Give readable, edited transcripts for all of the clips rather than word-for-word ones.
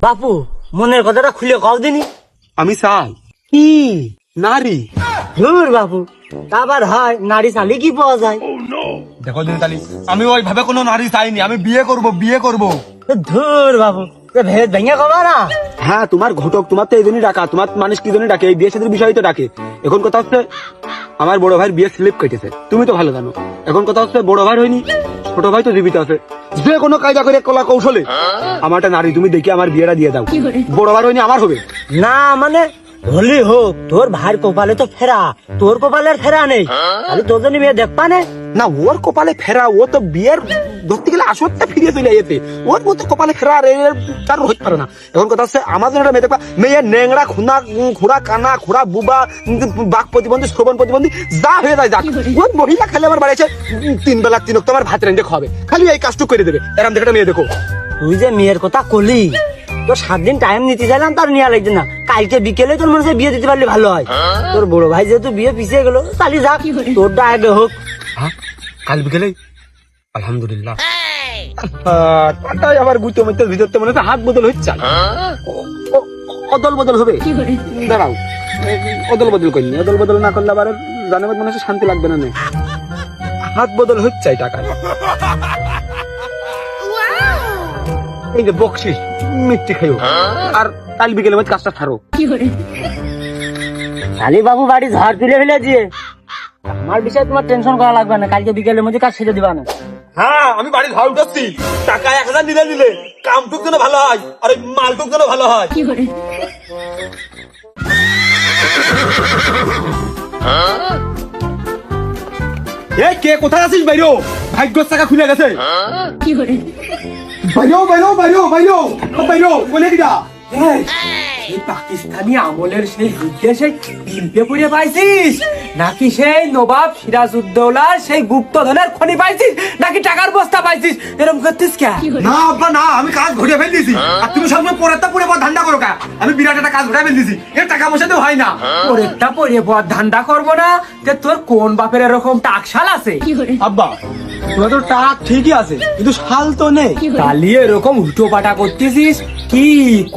বাপু মনের কথাটা খুলে কও দিনি। আমি চাই কি নারী। ধুর বাপু, আবার হয় নারী চালি কি পাওয়া যায়? দেখো দিন তালি, আমি ওইভাবে কোনো নারী চাইনি, আমি বিয়ে করব। ধুর বাপু, ভেদ ভেঙে কবা না। হ্যাঁ, তোমার ঘটক, তোমার তো এই জন্যই ডাকা, তোমার মানুষ কি জন্য ডাকে, এই বিয়ে সাথে বিষয় তো ডাকে। এখন কথা হচ্ছে আমার বড় ভাইয়ের বিয়ে স্লিপ কেটেছে, তুমি তো ভালো জানো। এখন কথা হচ্ছে বড় ভাই হয়নি, ছোট ভাই তো জীবিত আছে, যে কোনো কায়দা করে কলা কৌশলে আমারটা নারী তুমি দেখি আমার বিয়েটা দিয়ে দাও। বড় ভাই হয়নি আমার হবে না মানে হলি হোক, তোর ভাইয়ের কপালে তো ফেরা, তোর কপালের ফেরা নেই। তাহলে তোর জন্য মেয়ে দেখবা না। না, ওর কপালে ফেরা, ও তো বিয়ের ধরতে গেলে আসরটা ফিরিয়ে চলে যেতে, ওর মতো কপালে ফেরা আর কারোর হতে পারে না। এখন কথা হচ্ছে আমার জন্য মেয়ে দেখবা, মেয়ে নেংড়া খুঁড়া কানা খুঁড়া বুবা বাক প্রতিবন্ধী শ্রবণ প্রতিবন্ধী যা হয়ে যায় যাক, ওর মহিলা খালি আমার বাড়ি এসে 3 বেলা 3 ওয়াক্ত আমার ভাত রেঁধে খাবে, খালি এই কাজটুকু করে দেবে। এরকম দেখে মেয়ে দেখো। তুই যে মেয়ের কথা কলি, তোর 7 দিন টাইম নিতে চাইলাম, তার নেওয়া লাগছে না। কালকে বিকেলে তোর মনে হয় বিয়ে দিতে পারলে ভালো হয়। তোর বড় ভাই যেহেতু বিয়ে পিছিয়ে গেল, তাহলে যাক, তোরটা আগে হোক। হ্যাঁ, কাল বিকেলে আলহামদুলিল্লাহ। আবার গুতো মধ্যে ভিতরতে মনে হচ্ছে হাত বদল হচ্ছে, অদল বদল হবে। দাঁড়াও, অদল বদল করিনি, অদল বদল না করলে আবার জানে মনে হচ্ছে শান্তি লাগবে না। হাত বদল হচ্ছে টাকা, এই যে বকশিস মিষ্টি খাইও, আর কাল বিকেলের মধ্যে কাজটা ছাড়ো। খালি বাবু বাড়ি ঝড় তুলে ফেলেছি, আমার বিষয়ে তোমার টেনশন করা লাগবে না। কালকে বিকেলের মধ্যে কাজ ছেড়ে দিবা না। হ্যাঁ, আমি বাড়ি ঘর উঠাচ্ছি, টাকা 1000 দিলে কামটুক যেন ভালো হয় আর ওই মালটুক যেন ভালো হয়। কে কোথায় আছিস? বাইরো, ভাগ্যর চাকা খুলে গেছে। বাইরো বলে দিদা, এই পাকিস্তানি আমলের সেই যুদ্ধে সেই বিলপে পড়ে পাইছিস, নাকি সেই নবাব সিরাজউদ্দৌলার সেই গুপ্তধনের খনি পাইছিস, নাকি টাকার বস্তা পাইছিস? এরকম করতিস কে? না আব্বা না, আমি কাজ ঘুরে ফেল দিছি, আর তুমি সবসময় পরেরটা পরে পর ধান্দা করো কা? আমি বিরাট একটা কাজ ঘুরে ফেল দিছি, এর টাকা পয়সা তো হয় না। পরেরটা পরে বদ ধান্দা করবো না, যে তোর কোন বাপের এরকম টাকশাল আছে? আব্বা তোমার তো টাক ঠিকই আছে, কিন্তু শাল তো নেই। তালি এরকম উল্টো পাটা করতেছিস কি?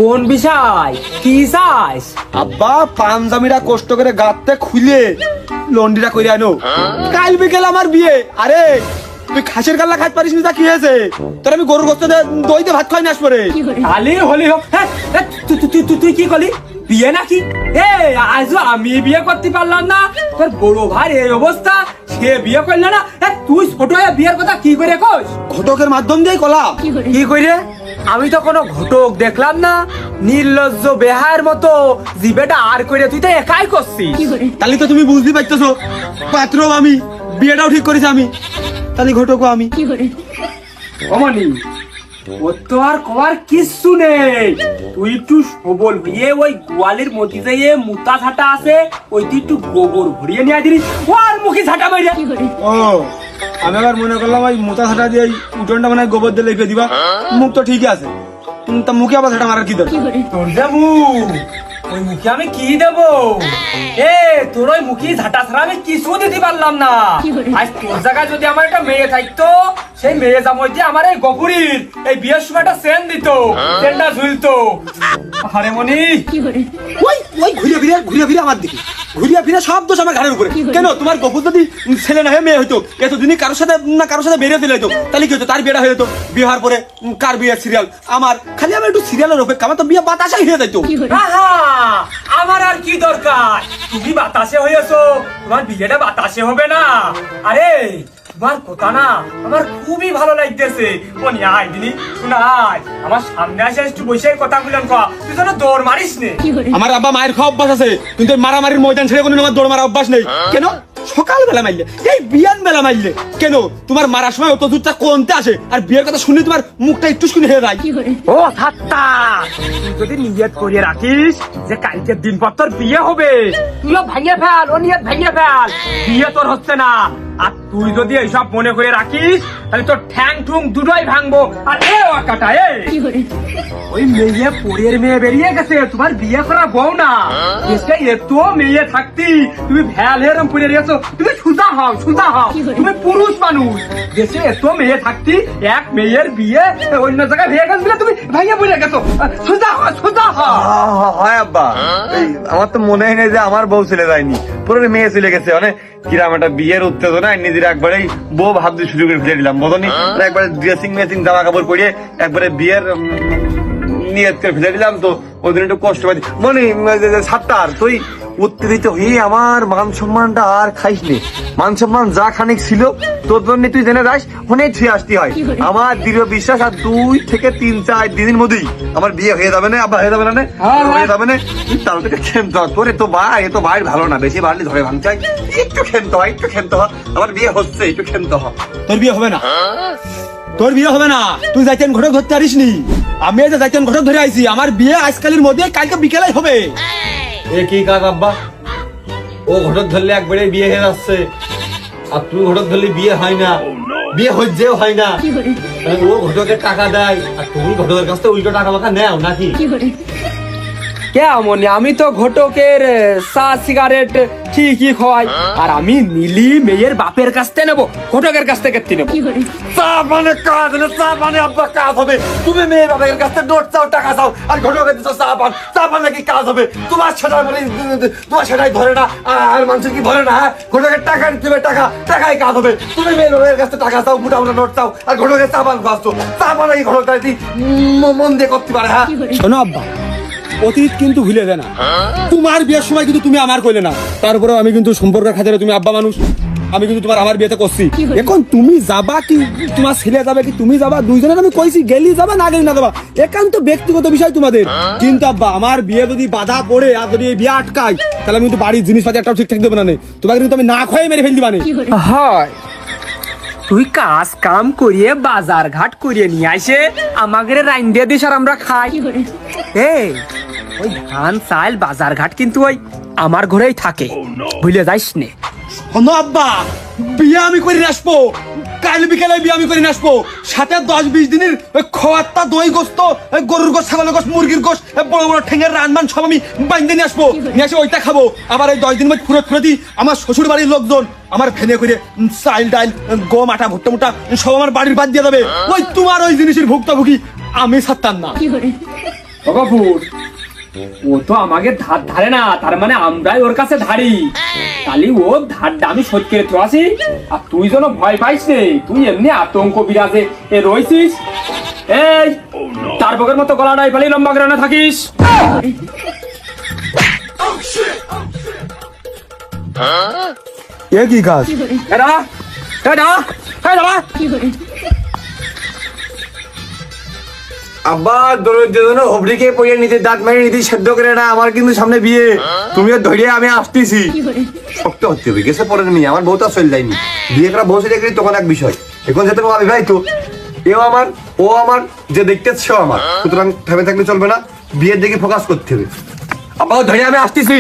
কোন বিষয় কি চাস? আব্বা পাঞ্জাবিরা কষ্ট করে গাঁততে খুলে লন্ডিটা করে আনো, কাল বিকেল আমার বিয়ে। আরে তুই খাসের গাল্লা খাইতে পারিস না, কি হয়েছে তোর? আমি গরুর গোস্ত দইতে ভাত খাই না আসবে। তালি হলি হোক। হ্যাঁ, তুই কি করলি? বিয়ে নাকি? আজও আমি বিয়ে করতে পারলাম না, তোর বড় ভাই এই অবস্থা, সে বিয়ে করলে না। তুই ছোট হয়ে বিয়ের কথা কি করে কস? ঘটকের মাধ্যম দিয়ে কলা। কি করে? আমি তো কোনো ঘটক দেখলাম না, নির্লজ্জ বেহায়ের মতো জিবেটা আর করে তুই তো একাই করছিস। তাহলে তো তুমি বুঝতে পারতেছো, পাত্র আমি, বিয়েটাও ঠিক করেছি আমি, তাহলে ঘটকও আমি। অমনি ও তো আর কবার কিচ্ছু নেই, তুই একটু সবল হয়ে ওই গোয়ালের মধ্যে যে মুতা ঝাঁটা আছে, ওই তুই একটু গোবর ভরিয়ে নিয়ে দিলি, ও আর মুখে ঝাঁটা মারিয়া। ও, আমি আবার মনে করলাম ওই মোটা ঝাঁটা দিয়ে উঠোনটা মানে গোবর দিয়ে লেপে দিবা, মুখ তো ঠিকই আছে, তা মুখে আবার ঝাঁটা মারার কি দরকার? তোর যাবো ওই মুখে আমি কি দেবো? তোর ওই মুখে ঝাঁটা ছাড়া আমি কিছু দিতে পারলাম না। আজ তোর জায়গায় যদি আমার একটা মেয়ে থাকতো, সেই মেয়ে জামাই দিয়ে আমার এই গপুরির এই বিয়ের সময় একটা সেন দিত, সেনটা ঝুলতো। আরে মনি, ওই ওই ঘুরিয়ে ফিরে আমার দিকে ঘুরিয়ে ফিরে সব দোষ আমার ঘাড়ের উপরে। কেন তোমার গপুর যদি ছেলে না হয়ে মেয়ে হইতো, এতদিনই কারোর সাথে বেরিয়ে দিলে হইতো, তাহলে কি হতো? তার বিয়েটা হয়ে যেত, বিয়ে হওয়ার পরে কার বিয়ের সিরিয়াল আমার, খালি আমার একটু সিরিয়ালের অপেক্ষা, আমার তো বিয়ে বাতাসাই হয়ে যাইতো। আহা, আমার আর কি দরকার? তুমি বাতাসে হয়েছো, তোমার বিয়েটা বাতাসে হবে না? আরে তোমার কথা না আমার খুবই ভালো লাগতেছে। মনি আয় দিনি, শোনাই আমার সামনে আসে একটু বসে কথা বললেন, তুই যেন দৌড় মারিস নে। আমার আব্বা মায়ের খাওয়া অভ্যাস আছে, কিন্তু মারামারির ময়দান ছেড়ে কোনো আমার দৌড় মারা অভ্যাস নেই। কেন সকালবেলা মারলে, এই বিয়ান বেলা মারলে কেন? তোমার মারার সময় অত দূরটা কোনতে আসে, আর বিয়ের কথা শুনলে তোমার মুখটা একটু শুনে হয়ে যায়। ও ঠাট্টা, তুই যদি নিয়ত করিয়ে রাখিস যে কালকের দিন পর তোর বিয়ে হবে, তুইও ভেঙে ফেল, ও নিয়ত ভেঙে ফেল। বিয়ে তোর হচ্ছে না, আর তুই যদি এইসব মনে করে রাখিস তাহলে তোর ঠ্যাং ঠুং দুটোই ভাঙবো। আর এ কাটা ওই মেয়ে পরের মেয়ে বেরিয়ে গেছে, তোমার বিয়ে করা বউ না। দেশে এত মেয়ে থাকতি তুমি ভ্যাল এরম পড়ে গেছো। তুমি সুজা হও, সুজা হও, তুমি পুরুষ মানুষ। দেশে এত মেয়ে থাকতি, এক মেয়ের বিয়ে অন্য জায়গায় হয়ে গেছিল, তুমি ভাইয়া পড়ে গেছো। সুজা হও, সুজা হও। হয় আব্বা, এই আমার তো মনে হয় না যে আমার বউ চলে যায়নি, পুরো মেয়ে চলে গেছে। মানে কিরাম একটা বিয়ের উত্তেজনা নিজের একবারেই বউ ভাবতে শুরু করে ফেলে দিলাম, বোঝনি? একবারে ড্রেসিং মেসিং জামা কাপড় পরিয়ে একবারে বিয়ের নিয়ত করে ফেলে দিলাম। তো ওই দিন একটু কষ্ট পাই মানে সাতটার তুই উত্তেজিত হয়ে আমার মান সম্মানটা আর খাইস নি। মান সম্মান যা খানিক ছিল তোর জন্য তুই জেনে যাস ফোনে ছুঁয়ে আসতে হয়। আমার দৃঢ় বিশ্বাস আর 2 থেকে 3-4 দিনের মধ্যেই আমার বিয়ে হয়ে যাবে না। আবার হয়ে যাবে না, হয়ে যাবে না। তার থেকে খেলতে হয় তোর। তো ভাই এ তো ভাই ভালো না, বেশি বাড়লি ধরে ভাঙচাই। একটু খেলতে হয়, একটু খেলতে হয়। আমার বিয়ে হচ্ছে, একটু খেলতে হয়। তোর বিয়ে হবে না, তোর বিয়ে হবে না। তুই যাইতেন ঘটক ধরতে পারিস নি, আমি এই যে যাইতেন ঘটক ধরে আইছি। আমার বিয়ে আজকালের মধ্যে কালকে বিকেলাই হবে। এ কি কাজ আব্বা? ও ঘটক ধরলে একবারে বিয়ে হয়ে যাচ্ছে, আর তুই ঘটক ধরলে বিয়ে হয় না, বিয়ে হচ্ছেও হয় না। ও ঘটকের টাকা দেয় আর তুমি ঘটকের কাছ থেকে উল্টো টাকা মাখা নেও নাকি? কেমন? আমি তো ঘটকের চা সিগারেট ঠিকই খাওয়াই, আর আমি নীলি মেয়ের বাপের কাছ থেকে নেবো, ঘটকের কাছ থেকে নেবো। চা পানে কাজ হলে চা পানে আব্বা কাজ হবে। তুমি মেয়ে বাবার কাছ থেকে নোট চাও, টাকা চাও, আর ঘটকের দিচ্ছ চা পান। চা পান নাকি কাজ হবে? তোমার সেটা মানে তোমার সেটাই ধরে না, আর মানুষের কি ধরে না? ঘটকের টাকা দিতে হবে, টাকা টাকাই কাজ হবে। তুমি মেয়ে বাবার কাছ থেকে টাকা চাও, মোটা মোটা নোট চাও, আর ঘটকের চা পান খাচ্ছ। চা পান নাকি ঘটক মন দিয়ে করতে পারে? হ্যাঁ শোনো আব্বা, অতীত কিন্তু ভুলে দে না। তোমার বিয়ের সময় কিন্তু তুমি আমার কইলে না, তারপরেও আমি কিন্তু সম্পর্কের খাতিরে, তুমি আব্বা মানুষ, আমি কিন্তু তোমার আমার বিয়েতে করছি। এখন তুমি যাবা কি তোমার ছেলে যাবে কি তুমি যাবা, দুইজনের আমি কইছি গেলি যাবা না গেলি না যাবা, একান্ত ব্যক্তিগত বিষয় তোমাদের। কিন্তু আব্বা আমার বিয়ে যদি বাধা পড়ে আর যদি এই বিয়ে আটকায়, তাহলে আমি কিন্তু বাড়ির জিনিসপাতি একটাও ঠিকঠাক দেবো না। তোমাকে কিন্তু আমি না খোয়াই মেরে ফেল দিবা। হয় তুই কাজ কাম করিয়ে বাজার ঘাট করিয়ে নিয়ে আসে আমাদের রাইন দিয়ে দিস আর আমরা খাই। এই ওই ধান চাল বাজার ঘাট কিন্তু ওই আমার ঘরেই থাকে, ভুলে যাইস নে। শোনো আব্বা, বিয়ে আমি করে নিয়ে আসবো, কাল বিকেলে বিয়ে আমি করে নিয়ে আসবো। সাথে 10-20 দিনের ওই খোয়াত্তা দই গোস্ত, গরুর গোস্ত, ছাগলের গোস্ত, মুরগির গোস্ত, বড় বড় ঠেঙ্গের রানমান সব আমি বাইন্দে নিয়ে আসবো। নিয়ে এসে ওইটা খাবো। আবার এই 10 দিন মধ্যে ফুরতি আমার শ্বশুর বাড়ির লোকজন আমার ফেনে করে চাল ডাল গম আটা ভুট্টা মুটা সব আমার বাড়ির বাদ দিয়ে দেবে। ওই তোমার ওই জিনিসের ভুক্তভোগী আমি ছাড়তাম না। বাবুর ও তো আমাকে ধার ধারে না, তার মানে আমরাই ওর কাছে ধারি। তাহলে ও ধারটা আমি শোধ করে তো আসি। আর তুই যেন ভয় পাইস নে, তুই এমনি আতঙ্ক বিরাজে রয়েছিস। এই তার বকের মতো গলা নাই ফেলে লম্বা করে না থাকিস। এ কি কাজ? এরা এরা এরা আব্বা দরিদ্র জন্য হবড়িকে পড়িয়ে নিতে দাঁত মেরে নিতে সেদ্ধ করে না। আমার কিন্তু সামনে বিয়ে, তুমিও ধরিয়ে আমি আসতেছি। শক্ত হতে হবে, গেছে পরের মেয়ে, আমার বউটা চলে যায়নি। বিয়ে করা বউ চলে গেলে তখন এক বিষয়। এখন যেতে আমি ভাই তো এও আমার, ও আমার, যে দেখতে সেও আমার। সুতরাং থেমে থাকলে চলবে না, বিয়ের দিকে ফোকাস করতে হবে। আব্বা ধরিয়ে আমি আসতেছি।